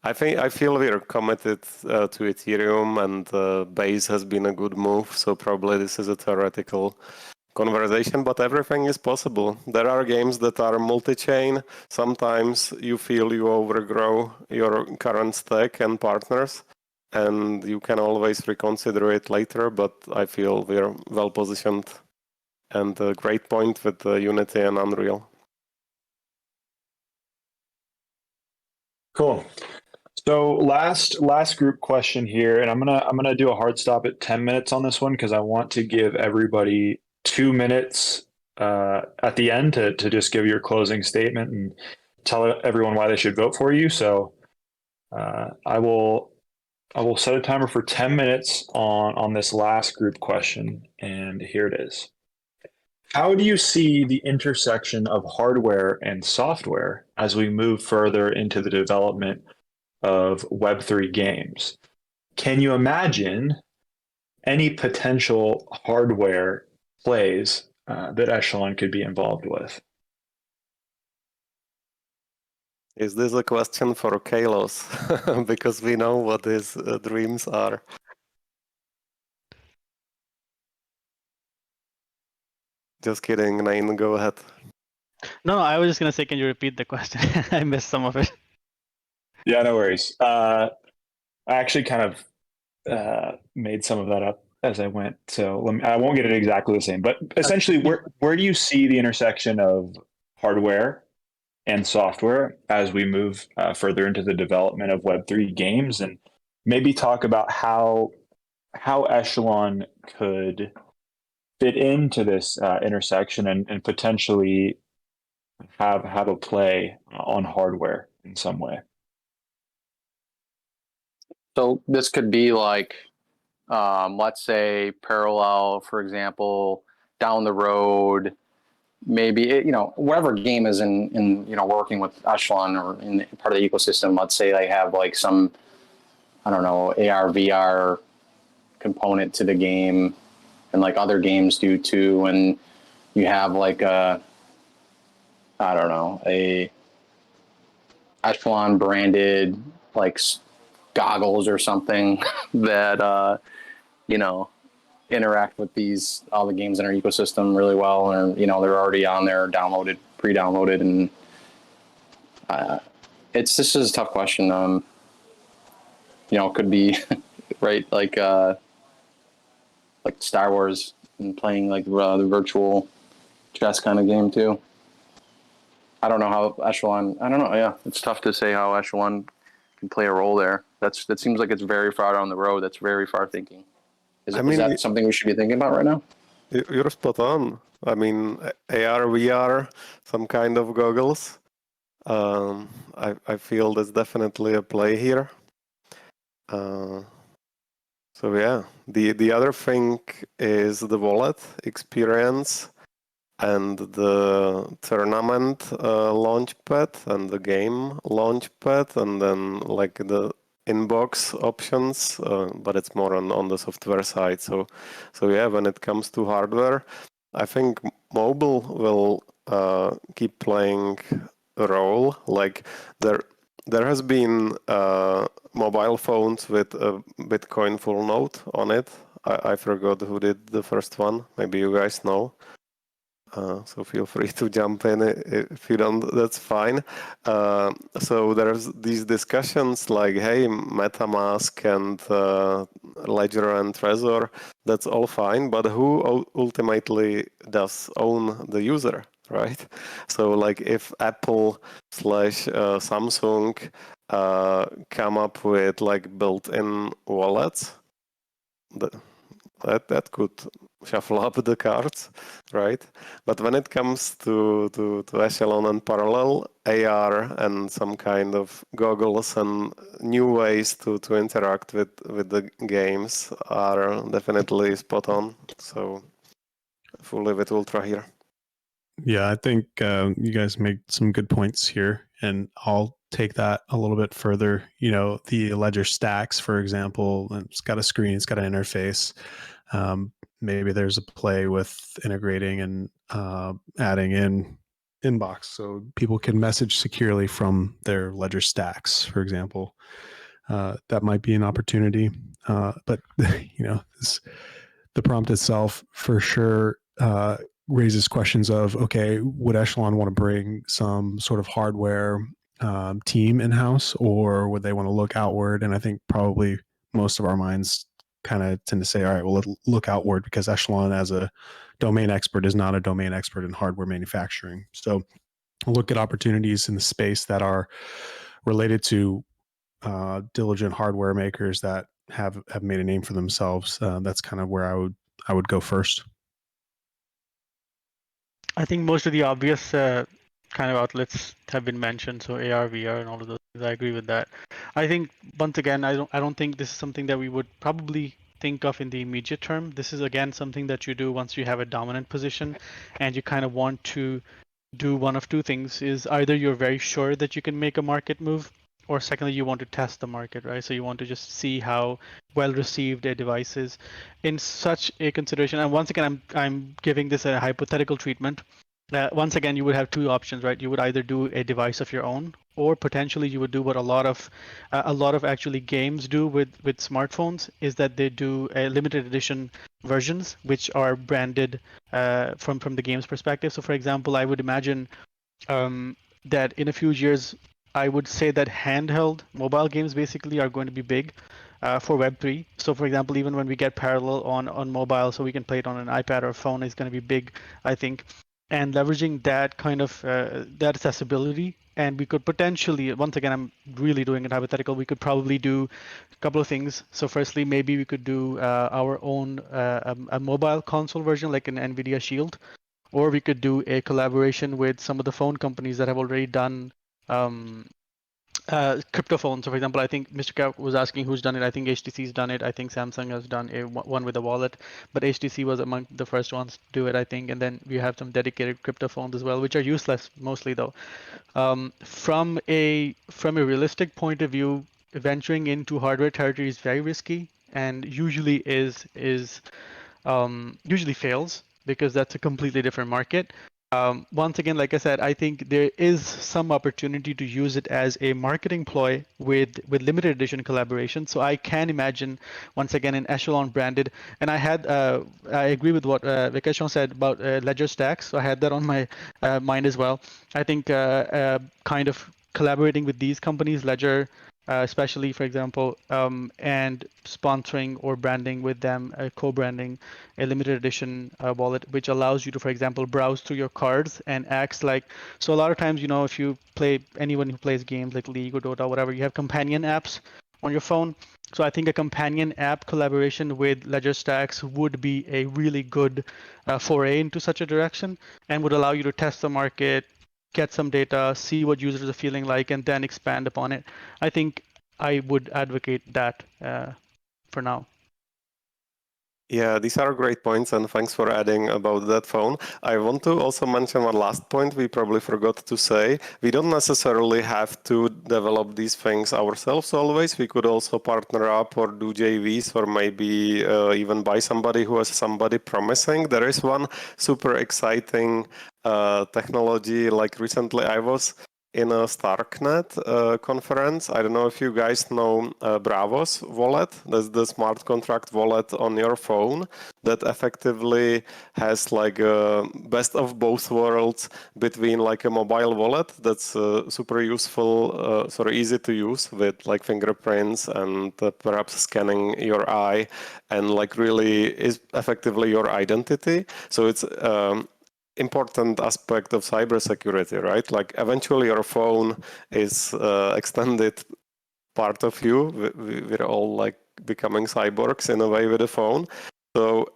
I feel we're committed to Ethereum, and Base has been a good move. So probably this is a theoretical conversation, but everything is possible. There are games that are multi-chain. Sometimes you feel you overgrow your current stack and partners. and you can always reconsider it later, but I feel we're well positioned, and a great point with Unity and Unreal. Cool. So last group question here, and I'm gonna do a hard stop at 10 minutes on this one because I want to give everybody 2 minutes at the end to just give your closing statement and tell everyone why they should vote for you. So I will set a timer for 10 minutes on this last group question, and here it is. How do you see the intersection of hardware and software as we move further into the development of Web3 games? Can you imagine any potential hardware plays that Echelon could be involved with? Is this a question for Kalos? Because we know what his dreams are. Just kidding, Nain, go ahead. No, I was just gonna say, can you repeat the question? I missed some of it. Yeah, no worries. I actually kind of made some of that up as I went, so I won't get it exactly the same. But essentially, where do you see the intersection of hardware and software as we move further into the development of Web3 games, and maybe talk about how Echelon could fit into this intersection and potentially have a play on hardware in some way? So this could be like, let's say parallel, for example, down the road, maybe, whatever game is in working with Echelon or in part of the ecosystem. Let's say they have like some, I don't know, AR, VR component to the game, and like other games do too. And you have like a Echelon branded like goggles or something that, interact with all the games in our ecosystem really well. And, they're already on there, pre-downloaded. And this is a tough question. It could be, right, like Star Wars and playing like the virtual chess kind of game too. I don't know how Echelon, I don't know. Yeah, it's tough to say how Echelon can play a role there. That seems like it's very far down the road. That's very far thinking. Is that something we should be thinking about right now? You're spot on. I mean, AR, VR, some kind of goggles. I feel there's definitely a play here. So yeah, the other thing is the wallet experience and the tournament launchpad and the game launchpad, and then like the inbox options, but it's more on the software side. So yeah, when it comes to hardware, I think mobile will keep playing a role. Like there has been mobile phones with a Bitcoin full node on it. I forgot who did the first one. Maybe you guys know. So feel free to jump in if you don't. That's fine. So there's these discussions like, hey, MetaMask and Ledger and Trezor. That's all fine, but who ultimately does own the user, right? So like if Apple / Samsung come up with like built-in wallets, that could shuffle up the cards, right? But when it comes to Echelon and Parallel, AR and some kind of goggles and new ways to interact with the games are definitely spot on. So fully with Ultra here. Yeah, I think you guys make some good points here, and I'll take that a little bit further. The Ledger Stacks, for example, it's got a screen, it's got an interface. Maybe there's a play with integrating and adding in inbox so people can message securely from their Ledger Stacks, for example. That might be an opportunity. But the prompt itself for sure raises questions of, okay, would Echelon want to bring some sort of hardware team in-house, or would they want to look outward? And I think probably most of our minds kind of tend to say, all right, well, look outward, because Echelon as a domain expert is not a domain expert in hardware manufacturing. So look at opportunities in the space that are related to diligent hardware makers that have made a name for themselves. That's kind of where I would go first. I think most of the obvious kind of outlets have been mentioned, so AR, VR, and all of those things. I agree with that. I think once again, I don't think this is something that we would probably think of in the immediate term. This is again something that you do once you have a dominant position, and you kind of want to do one of two things: is either you're very sure that you can make a market move, or secondly, you want to test the market, right? So you want to just see how well received a device is in such a consideration. And once again, I'm giving this a hypothetical treatment. Once again, you would have two options, right? You would either do a device of your own, or potentially you would do what a lot of actually games do with smartphones, is that they do a limited edition versions which are branded from the game's perspective. So, for example, I would imagine that in a few years, I would say that handheld mobile games basically are going to be big for Web3. So, for example, even when we get Parallel on mobile, so we can play it on an iPad or phone, is going to be big, I think. And leveraging that kind of that accessibility, and we could potentially, once again, I'm really doing it hypothetical, we could probably do a couple of things. So, firstly, maybe we could do our own a mobile console version, like an NVIDIA Shield, or we could do a collaboration with some of the phone companies that have already done crypto phones. So, for example, I think Mr. Cap was asking who's done it. I think HTC's done it. I think Samsung has done one with a wallet, but HTC was among the first ones to do it, I think. And then we have some dedicated crypto phones as well, which are useless mostly though. From a realistic point of view, venturing into hardware territory is very risky, and usually usually fails because that's a completely different market. Once again, like I said, I think there is some opportunity to use it as a marketing ploy with limited edition collaboration. So I can imagine, once again, an Echelon branded. And I agree with what Vikesh said about Ledger Stacks. So I had that on my mind as well. I think kind of collaborating with these companies, Ledger, especially, for example, and sponsoring or branding with them, co-branding a limited edition wallet, which allows you to, for example, browse through your cards and acts like, so a lot of times, if you play, anyone who plays games like League or Dota, whatever, you have companion apps on your phone. So I think a companion app collaboration with Ledger Stacks would be a really good foray into such a direction, and would allow you to test the market, get some data, see what users are feeling like, and then expand upon it. I think I would advocate that for now. Yeah, these are great points, and thanks for adding about that phone. I want to also mention one last point we probably forgot to say. We don't necessarily have to develop these things ourselves always. We could also partner up or do JVs, or maybe even buy somebody who has somebody promising. There is one super exciting technology. Like recently I was in a Starknet conference. I don't know if you guys know Bravos wallet. That's the smart contract wallet on your phone that effectively has like a best of both worlds between like a mobile wallet that's super useful, sort of easy to use with like fingerprints and perhaps scanning your eye, and like really is effectively your identity. So it's important aspect of cybersecurity, right? Like eventually your phone is extended part of you. We're all like becoming cyborgs in a way with the phone. So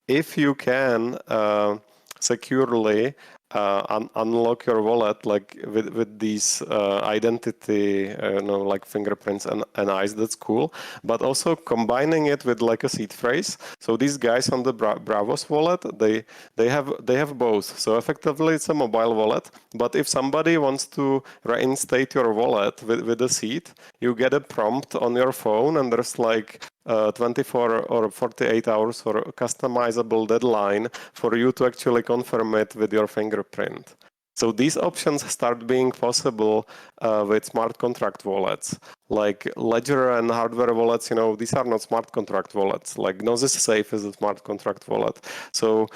if you can securely unlock your wallet like with these identity, like fingerprints and eyes, that's cool. But also combining it with like a seed phrase. So these guys on the Bravos wallet, they have both. So effectively it's a mobile wallet. But if somebody wants to reinstate your wallet with a seed, you get a prompt on your phone, and there's like 24 or 48 hours or customizable deadline for you to actually confirm it with your fingerprint. So these options start being possible with smart contract wallets. like Ledger and hardware wallets, these are not smart contract wallets. Like Gnosis Safe is a smart contract wallet. So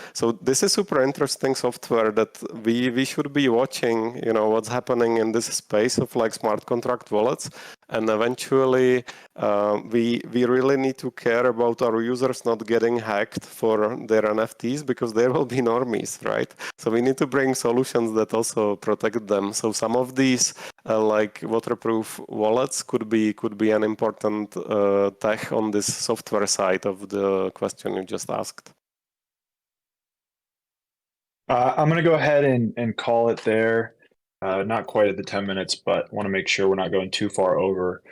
this is super interesting software that we should be watching, what's happening in this space of like smart contract wallets. And eventually, we really need to care about our users not getting hacked for their NFTs, because there will be normies, right? So we need to bring solutions that also protect them. So some of these, like waterproof wallets, could be an important tech on this software side of the question you just asked. I'm going to go ahead and call it there. Not quite at the 10 minutes, but want to make sure we're not going too far over.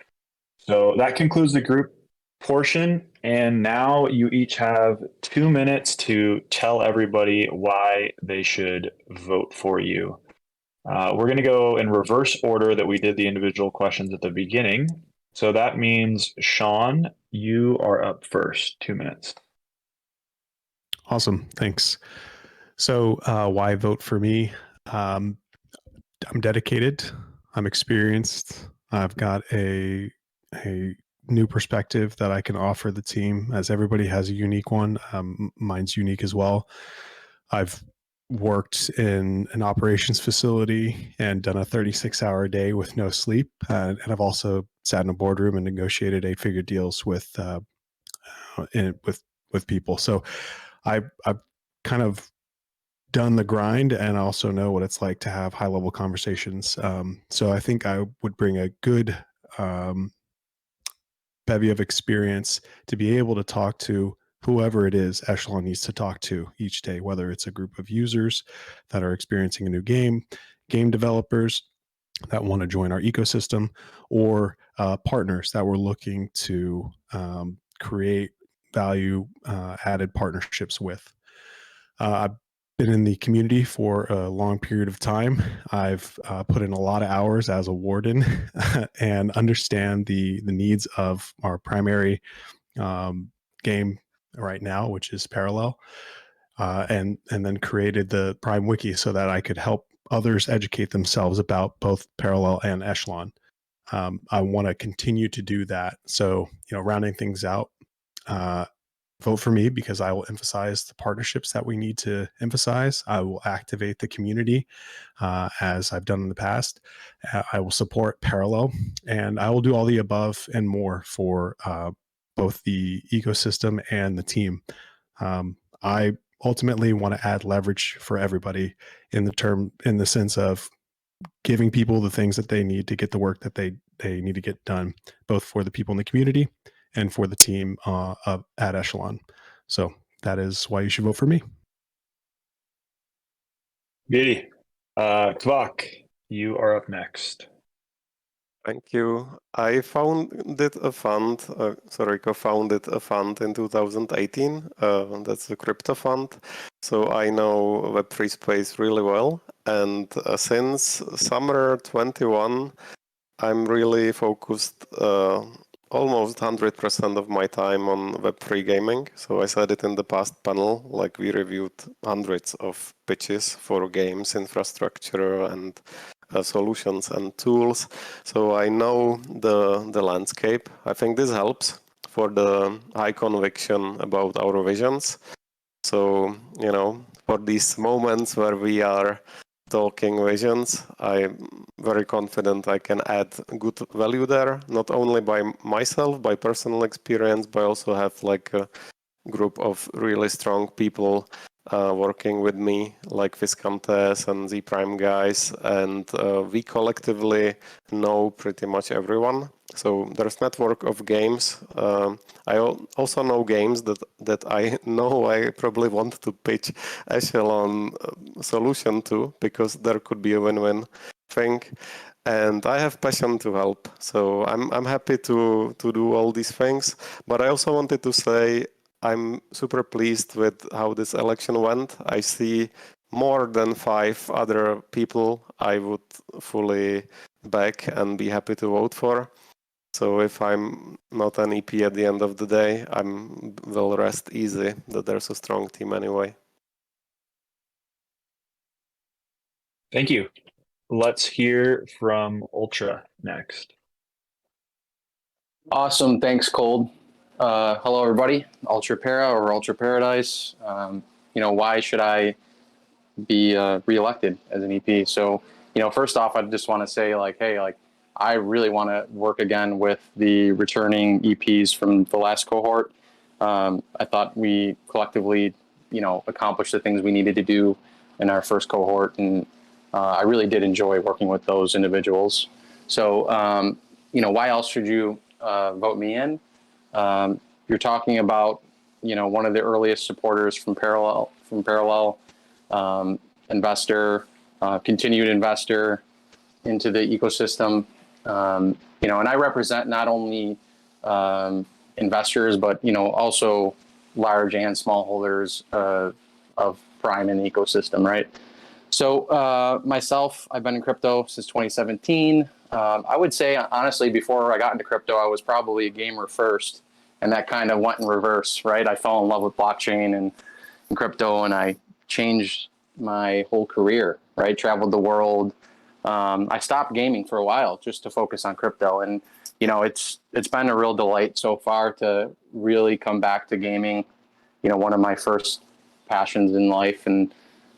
So that concludes the group portion. And now you each have 2 minutes to tell everybody why they should vote for you. We're going to go in reverse order that we did the individual questions at the beginning. So that means, Sean, you are up first. 2 minutes. Awesome. Thanks. So why vote for me? I'm dedicated. I'm experienced. I've got a new perspective that I can offer the team, as everybody has a unique one. Mine's unique as well. I've worked in an operations facility and done a 36-hour day with no sleep. And I've also sat in a boardroom and negotiated 8-figure deals with people. So I've kind of done the grind, and I also know what it's like to have high level conversations. So I think I would bring a good bevy of experience to be able to talk to whoever it is Echelon needs to talk to each day, whether it's a group of users that are experiencing a new game developers that want to join our ecosystem, or partners that we're looking to create value added partnerships with. I've been in the community for a long period of time. I've put in a lot of hours as a warden and understand the needs of our primary game right now, which is Parallel, and then created the Prime Wiki so that I could help others educate themselves about both Parallel and Echelon. I want to continue to do that. So, rounding things out, vote for me because I will emphasize the partnerships that we need to emphasize. I will activate the community as I've done in the past. I will support Parallel, and I will do all the above and more for both the ecosystem and the team. I ultimately want to add leverage for everybody in the sense of giving people the things that they need to get the work that they need to get done, both for the people in the community and for the team at Echelon. So that is why you should vote for me. Beauty. Kvok, you are up next. Thank you. I co-founded a fund in 2018. That's a crypto fund. So I know Web3 space really well. And since summer 21, I'm really focused almost 100% of my time on Web3 gaming. So I said it in the past panel, like we reviewed hundreds of pitches for games, infrastructure, and solutions and tools. So I know the landscape. I think this helps for the high conviction about our visions. So, for these moments where we are talking visions, I'm very confident I can add good value there, not only by myself, by personal experience, but I also have like a group of really strong people working with me, like Viscantes and Z Prime guys, and we collectively know pretty much everyone. So there's network of games. I also know games that I know I probably want to pitch Echelon solution to, because there could be a win-win thing. And I have passion to help. So I'm happy to do all these things. But I also wanted to say I'm super pleased with how this election went. I see more than 5 other people I would fully back and be happy to vote for. So if I'm not an EP at the end of the day, will rest easy that there's a strong team anyway. Thank you. Let's hear from Ultra next. Awesome. Thanks, Cold. Hello, everybody. Ultra Para or Ultra Paradise. Why should I be reelected as an EP? So, first off, I just want to say, hey, I really want to work again with the returning EPs from the last cohort. I thought we collectively, accomplished the things we needed to do in our first cohort, and I really did enjoy working with those individuals. So, why else should you vote me in? You're talking about, one of the earliest supporters from Parallel, investor, continued investor into the ecosystem. And I represent not only investors, but also large and small holders of Prime in the ecosystem, right? So myself, I've been in crypto since 2017. I would say, honestly, before I got into crypto, I was probably a gamer first, and that kind of went in reverse, right? I fell in love with blockchain and crypto, and I changed my whole career, right? Traveled the world. I stopped gaming for a while just to focus on crypto, and it's been a real delight so far to really come back to gaming. One of my first passions in life, and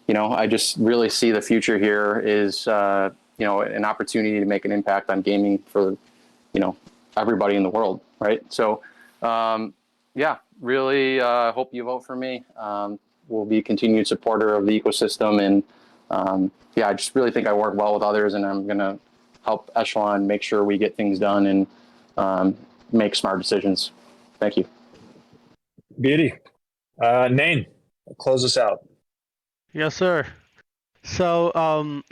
I just really see the future here is an opportunity to make an impact on gaming for everybody in the world, right? So yeah, really hope you vote for me. Will be a continued supporter of the ecosystem, and yeah, I just really think I work well with others, and I'm gonna help Echelon make sure we get things done and make smart decisions. Thank you. Beauty. Nain, close us out. Yes, sir. So,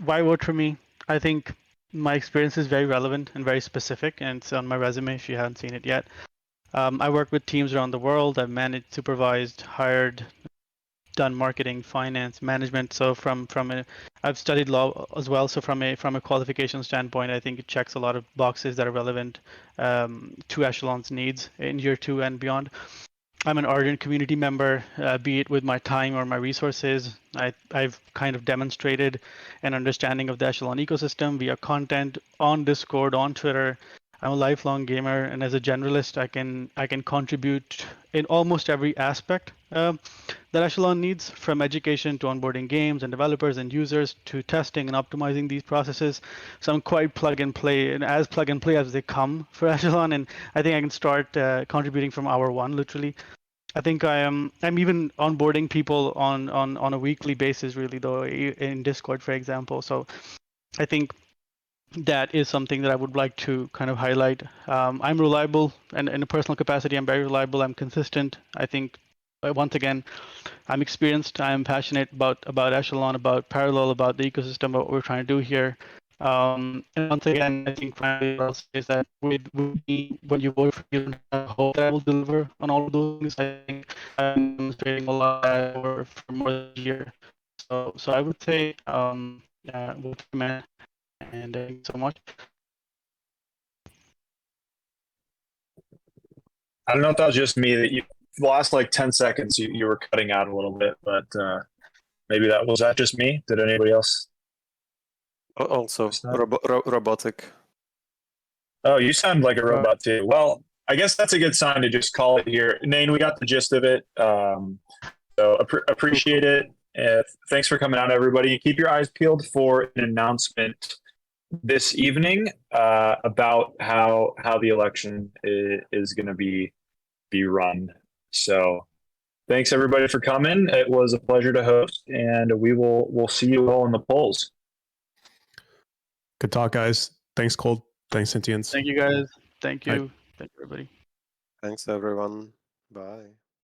why vote for me? I think my experience is very relevant and very specific, and it's on my resume if you haven't seen it yet. I work with teams around the world. I've managed, supervised, hired, done marketing, finance, management. So I've studied law as well. So from a qualification standpoint, I think it checks a lot of boxes that are relevant to Echelon's needs in year 2 and beyond. I'm an ardent community member, be it with my time or my resources. I've kind of demonstrated an understanding of the Echelon ecosystem via content on Discord, on Twitter. I'm a lifelong gamer, and as a generalist, I can contribute in almost every aspect that Echelon needs, from education to onboarding games and developers and users to testing and optimizing these processes. So I'm quite plug and play, and as plug and play as they come for Echelon, and I think I can start contributing from hour 1, literally. I think I'm even onboarding people on a weekly basis, really, though, in Discord, for example. So I think that is something that I would like to kind of highlight. I'm reliable, and in a personal capacity, I'm very reliable. I'm consistent. I think, once again, I'm experienced. I'm passionate about Echelon, about Parallel, about the ecosystem, what we're trying to do here. And once again, I think finally what I'll say is that with me, when you vote for me, you don't have hope that I will deliver on all of those things. I think I'm demonstrating a lot for more than a year. So I would say, vote for me, and thank you so much. I don't know if that was just me that the last like 10 seconds you were cutting out a little bit, but maybe that was that just me? Did anybody else? Also, robotic. Oh, you sound like a robot too. Well, I guess that's a good sign to just call it here. Nain, we got the gist of it. So appreciate it. Thanks for coming out, everybody. Keep your eyes peeled for an announcement this evening about how the election is going to be run. So thanks everybody for coming. It was a pleasure to host, and we'll see you all in the polls. Good talk, guys. Thanks, Cold. Thanks, Sentience. Thank you, guys. Thank you. Thank you, everybody. Thanks, everyone. Bye.